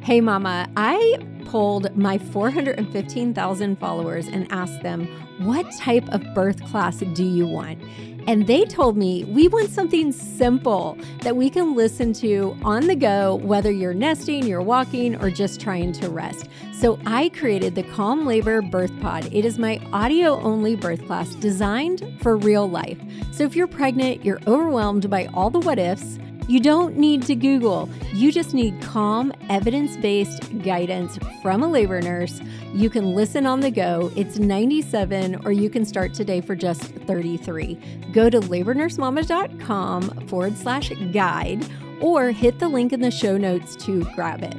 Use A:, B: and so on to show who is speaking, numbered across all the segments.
A: Hey mama, I polled my 415,000 followers and asked them, what type of birth class do you want? And they told me we want something simple that we can listen to on the go, whether you're nesting, you're walking, or just trying to rest. So I created the Calm Labor Birth Pod. It is my audio-only birth class designed for real life. So if you're pregnant, you're overwhelmed by all the what ifs, you don't need to Google. You just need calm, evidence-based guidance from a labor nurse. You can listen on the go. It's $97, or you can start today for just $33. Go to labornursemama.com/guide or hit the link in the show notes to grab it.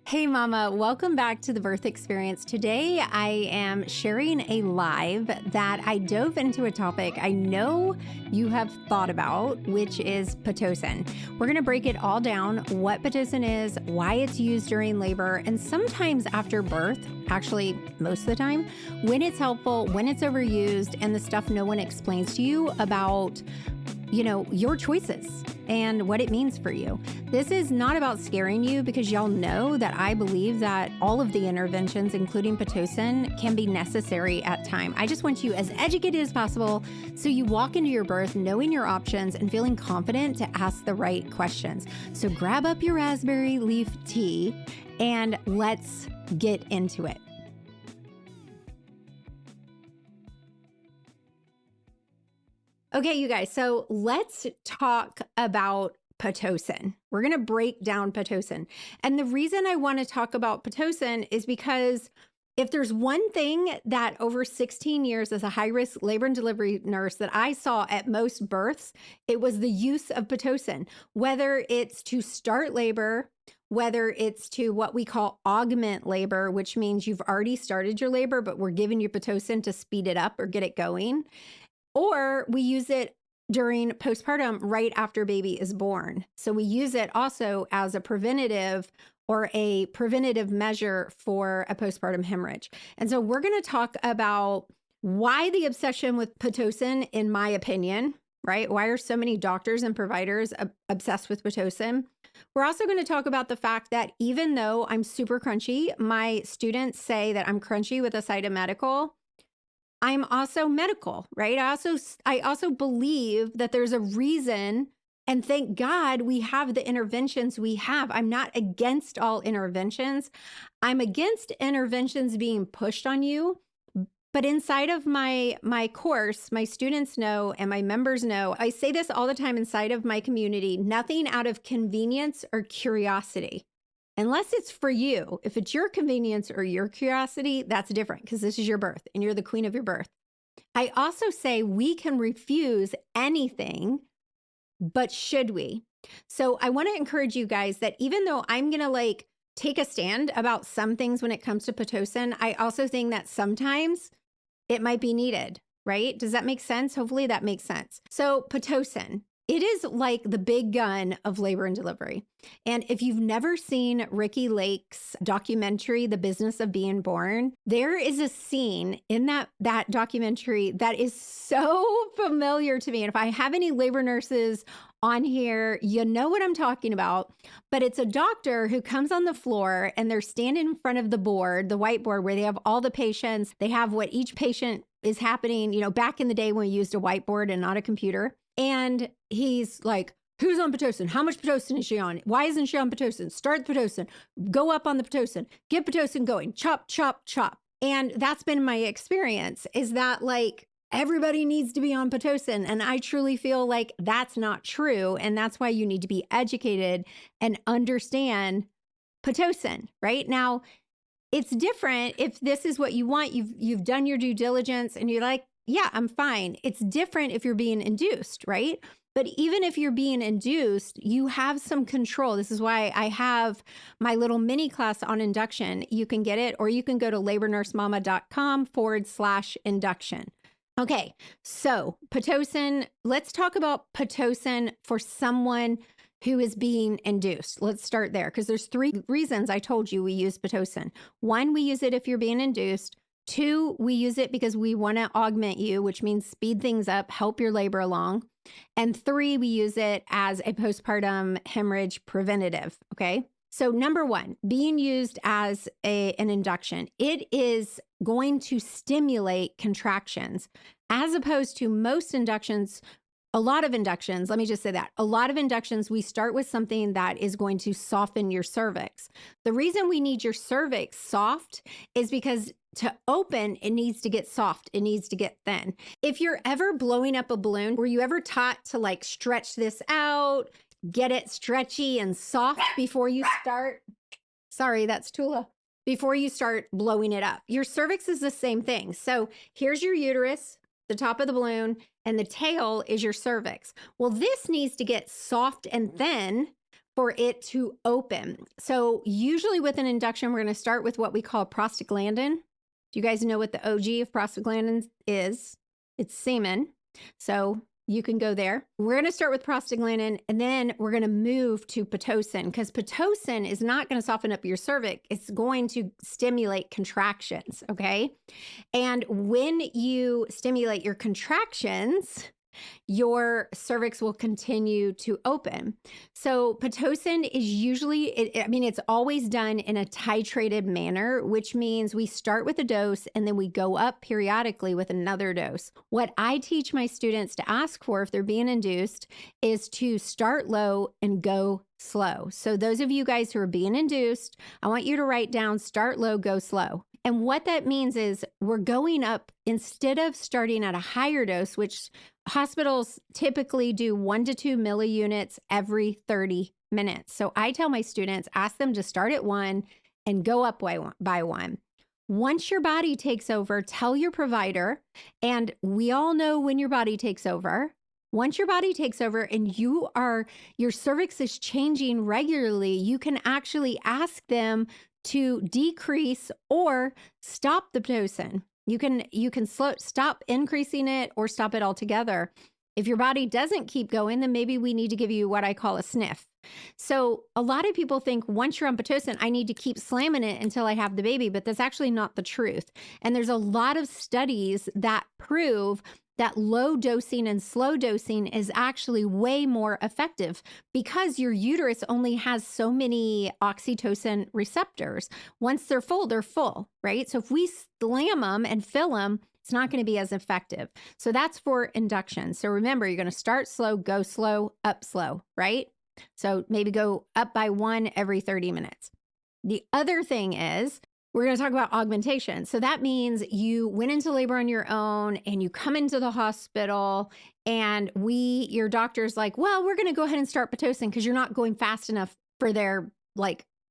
A: Hey mama, welcome back to the birth experience. Today I am sharing a live that I dove into a topic I know you have thought about, which is Pitocin. We're going to break it all down, what Pitocin is, why it's used during labor, and sometimes after birth, actually most of the time, when it's helpful, when it's overused, and the stuff no one explains to you about, your choices and what it means for you. This is not about scaring you, because y'all know that I believe that all of the interventions, including Pitocin, can be necessary at time. I just want you as educated as possible so you walk into your birth knowing your options and feeling confident to ask the right questions. So grab up your raspberry leaf tea and let's get into it. Okay, you guys, so let's talk about Pitocin. We're going to break down Pitocin. And the reason I want to talk about Pitocin is because if there's one thing that over 16 years as a high-risk labor and delivery nurse that I saw at most births, it was the use of Pitocin, whether it's to start labor, whether it's to what we call augment labor, which means you've already started your labor, but we're giving you Pitocin to speed it up or get it going. Or we use it during postpartum right after baby is born. So we use it also as a preventative or a preventative measure for a postpartum hemorrhage. And so we're going to talk about why the obsession with Pitocin, in my opinion, right? Why are so many doctors and providers obsessed with Pitocin? We're also going to talk about the fact that even though I'm super crunchy, my students say that I'm crunchy with a side of medical. I'm also medical, right? I also believe that there's a reason, and thank God we have the interventions we have. I'm not against all interventions. I'm against interventions being pushed on you. But inside of my course, my students know and my members know, I say this all the time inside of my community, nothing out of convenience or curiosity. Unless it's for you. If it's your convenience or your curiosity, that's different, because this is your birth and you're the queen of your birth. I also say we can refuse anything, but should we? So I want to encourage you guys that even though I'm going to take a stand about some things when it comes to Pitocin, I also think that sometimes it might be needed, right? Does that make sense? Hopefully that makes sense. So Pitocin. It is like the big gun of labor and delivery. And if you've never seen Ricky Lake's documentary, The Business of Being Born, there is a scene in that documentary that is so familiar to me. And if I have any labor nurses on here, you know what I'm talking about. But it's a doctor who comes on the floor and they're standing in front of the board, the whiteboard, where they have all the patients. They have what each patient is happening, back in the day when we used a whiteboard and not a computer. And he's like, who's on Pitocin? How much Pitocin is she on? Why isn't she on Pitocin? Start the Pitocin. Go up on the Pitocin. Get Pitocin going. Chop, chop, chop. And that's been my experience, is that everybody needs to be on Pitocin. And I truly feel like that's not true. And that's why you need to be educated and understand Pitocin, right? Now, it's different if this is what you want. You've done your due diligence and you're like, yeah, I'm fine. It's different if you're being induced, right? But even if you're being induced, you have some control. This is why I have my little mini class on induction. You can get it, or you can go to labornursemama.com/induction. Okay, so Pitocin, let's talk about Pitocin for someone who is being induced. Let's start there, because there's 3 reasons I told you we use Pitocin. 1, we use it if you're being induced. 2, we use it because we want to augment you, which means speed things up, help your labor along. And 3, we use it as a postpartum hemorrhage preventative. Okay. So number 1, being used as an induction, it is going to stimulate contractions as opposed to most inductions. A lot of inductions, let me just say that, a lot of inductions, we start with something that is going to soften your cervix. The reason we need your cervix soft is because to open, it needs to get soft. It needs to get thin. If you're ever blowing up a balloon, were you ever taught to like stretch this out, get it stretchy and soft before you start? Sorry, that's Tula. Before you start blowing it up. Your cervix is the same thing. So here's your uterus, the top of the balloon, and the tail is your cervix. Well, this needs to get soft and thin for it to open. So usually with an induction, we're going to start with what we call prostaglandin. Do you guys know what the OG of prostaglandin is? It's semen. So you can go there. We're going to start with prostaglandin, and then we're going to move to Pitocin, because Pitocin is not going to soften up your cervix. It's going to stimulate contractions, okay? And when you stimulate your contractions, your cervix will continue to open. So Pitocin is usually, it's always done in a titrated manner, which means we start with a dose and then we go up periodically with another dose. What I teach my students to ask for if they're being induced is to start low and go slow. So those of you guys who are being induced, I want you to write down start low, go slow. And what that means is we're going up instead of starting at a higher dose, which hospitals typically do 1 to 2 milliunits every 30 minutes. So I tell my students, ask them to start at 1 and go up by 1. Once your body takes over, tell your provider, and we all know when your body takes over. Once your body takes over and your cervix is changing regularly, you can actually ask them to decrease or stop the Pitocin. You can stop increasing it or stop it altogether. If your body doesn't keep going, then maybe we need to give you what I call a sniff. So a lot of people think once you're on Pitocin, I need to keep slamming it until I have the baby, but that's actually not the truth. And there's a lot of studies that prove that low dosing and slow dosing is actually way more effective because your uterus only has so many oxytocin receptors. Once they're full, right? So if we slam them and fill them, it's not going to be as effective. So that's for induction. So remember, you're going to start slow, go slow, up slow, right? So maybe go up by 1 every 30 minutes. The other thing is, we're going to talk about augmentation. So that means you went into labor on your own and you come into the hospital and your doctor's like, well, we're going to go ahead and start Pitocin because you're not going fast enough for their,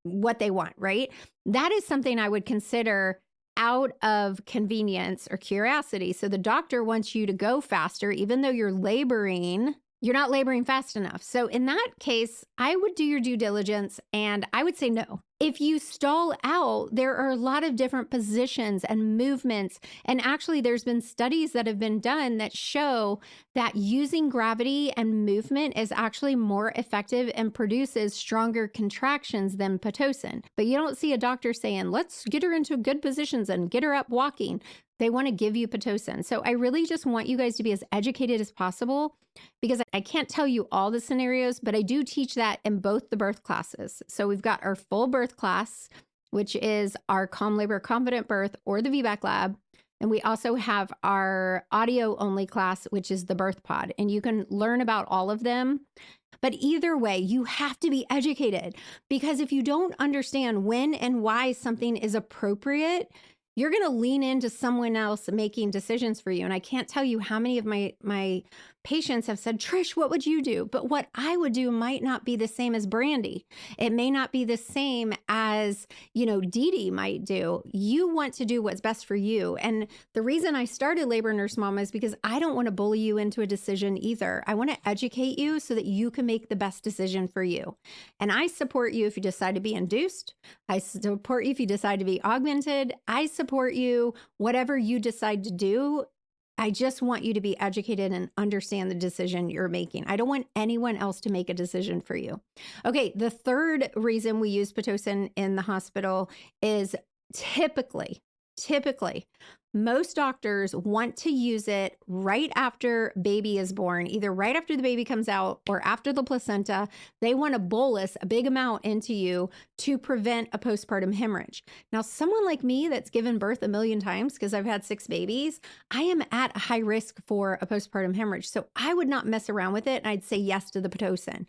A: what they want, right? That is something I would consider out of convenience or curiosity. So the doctor wants you to go faster, even though you're not laboring fast enough. So in that case, I would do your due diligence and I would say no. If you stall out, there are a lot of different positions and movements. And actually, there's been studies that have been done that show that using gravity and movement is actually more effective and produces stronger contractions than Pitocin. But you don't see a doctor saying, let's get her into good positions and get her up walking. They want to give you Pitocin. So I really just want you guys to be as educated as possible because I can't tell you all the scenarios, but I do teach that in both the birth classes. So we've got our full birth class, which is our Calm Labor Confident Birth or the VBAC Lab. And we also have our audio only class, which is the Birth Pod. And you can learn about all of them. But either way, you have to be educated because if you don't understand when and why something is appropriate, you're going to lean into someone else making decisions for you. And I can't tell you how many of my patients have said, Trish, what would you do? But what I would do might not be the same as Brandy. It may not be the same as, Dee Dee might do. You want to do what's best for you. And the reason I started Labor Nurse Mama is because I don't want to bully you into a decision either. I want to educate you so that you can make the best decision for you. And I support you if you decide to be induced. I support you if you decide to be augmented. I support you, whatever you decide to do. I just want you to be educated and understand the decision you're making. I don't want anyone else to make a decision for you. Okay, the third reason we use Pitocin in the hospital is typically, typically, most doctors want to use it right after baby is born, either right after the baby comes out or after the placenta. They want to bolus a big amount into you to prevent a postpartum hemorrhage. Now, someone like me that's given birth a million times because I've had 6 babies, I am at a high risk for a postpartum hemorrhage. So I would not mess around with it. And I'd say yes to the Pitocin.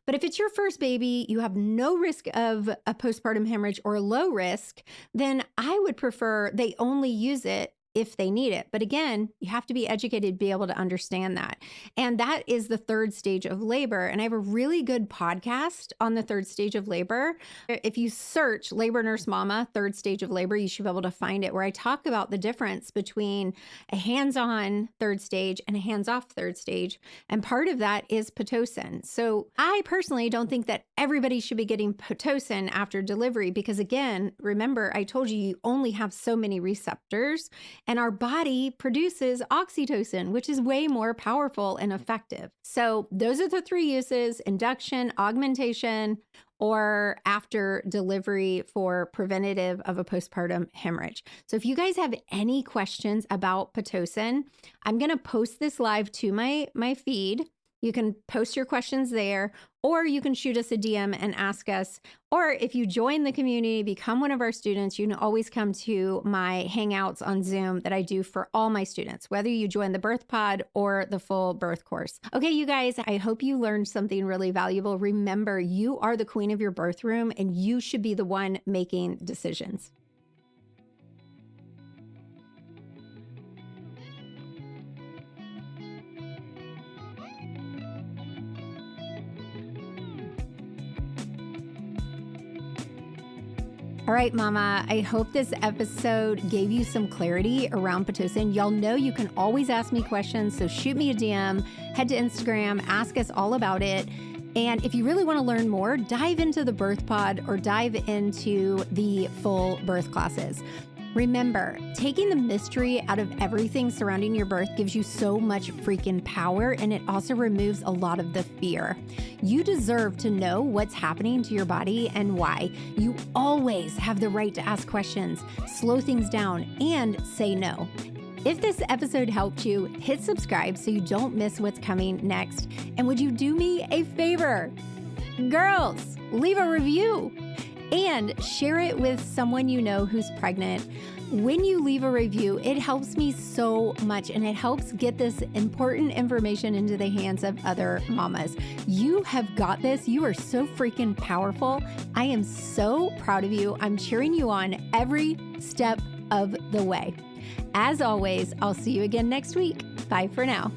A: But if it's your first baby, you have no risk of a postpartum hemorrhage or low risk, then I would prefer they only use it if they need it. But again, you have to be educated to be able to understand that. And that is the 3rd stage of labor. And I have a really good podcast on the 3rd stage of labor. If you search Labor Nurse Mama, 3rd stage of labor, you should be able to find it, where I talk about the difference between a hands-on 3rd stage and a hands-off 3rd stage. And part of that is Pitocin. So I personally don't think that everybody should be getting Pitocin after delivery, because again, remember, I told you, you only have so many receptors. And our body produces oxytocin, which is way more powerful and effective. So those are the 3 uses: induction, augmentation, or after delivery for preventative of a postpartum hemorrhage. So if you guys have any questions about Pitocin, I'm going to post this live to my feed. You can post your questions there, or you can shoot us a DM and ask us. Or if you join the community, become one of our students, you can always come to my Hangouts on Zoom that I do for all my students, whether you join the birth pod or the full birth course. Okay, you guys, I hope you learned something really valuable. Remember, you are the queen of your birth room, and you should be the one making decisions. All right, Mama, I hope this episode gave you some clarity around Pitocin. Y'all know you can always ask me questions, so shoot me a DM, head to Instagram, ask us all about it. And if you really want to learn more, dive into the birth pod or dive into the full birth classes. Remember, taking the mystery out of everything surrounding your birth gives you so much freaking power, and it also removes a lot of the fear. You deserve to know what's happening to your body and why. You always have the right to ask questions, slow things down, and say no. If this episode helped you, hit subscribe so you don't miss what's coming next. And would you do me a favor? Girls, leave a review and share it with someone you know who's pregnant. When you leave a review, it helps me so much, and it helps get this important information into the hands of other mamas. You have got this. You are so freaking powerful. I am so proud of you. I'm cheering you on every step of the way. As always, I'll see you again next week. Bye for now.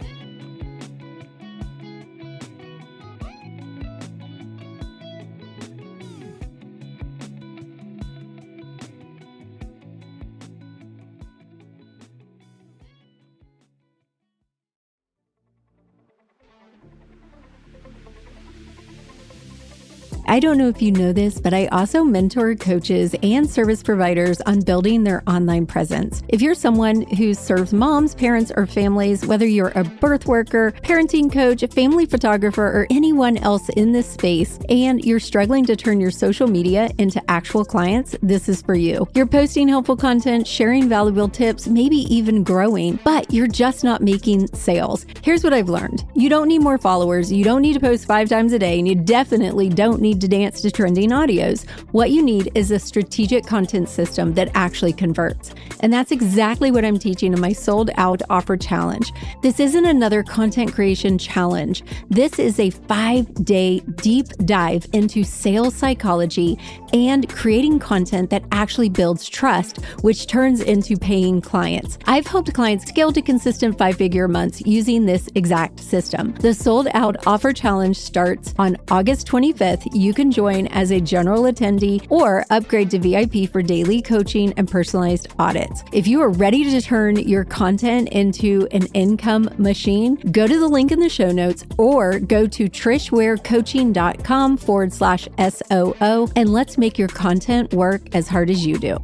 A: I don't know if you know this, but I also mentor coaches and service providers on building their online presence. If you're someone who serves moms, parents, or families, whether you're a birth worker, parenting coach, a family photographer, or anyone else in this space, and you're struggling to turn your social media into actual clients, this is for you. You're posting helpful content, sharing valuable tips, maybe even growing, but you're just not making sales. Here's what I've learned. You don't need more followers. You don't need to post 5 times a day, and you definitely don't need to dance to trending audios. What you need is a strategic content system that actually converts. And that's exactly what I'm teaching in my Sold Out Offer Challenge. This isn't another content creation challenge. This is a 5-day deep dive into sales psychology and creating content that actually builds trust, which turns into paying clients. I've helped clients scale to consistent 5-figure months using this exact system. The Sold Out Offer Challenge starts on August 25th. You can join as a general attendee or upgrade to VIP for daily coaching and personalized audits. If you are ready to turn your content into an income machine, go to the link in the show notes or go to trishwarecoaching.com/SOO and let's make your content work as hard as you do.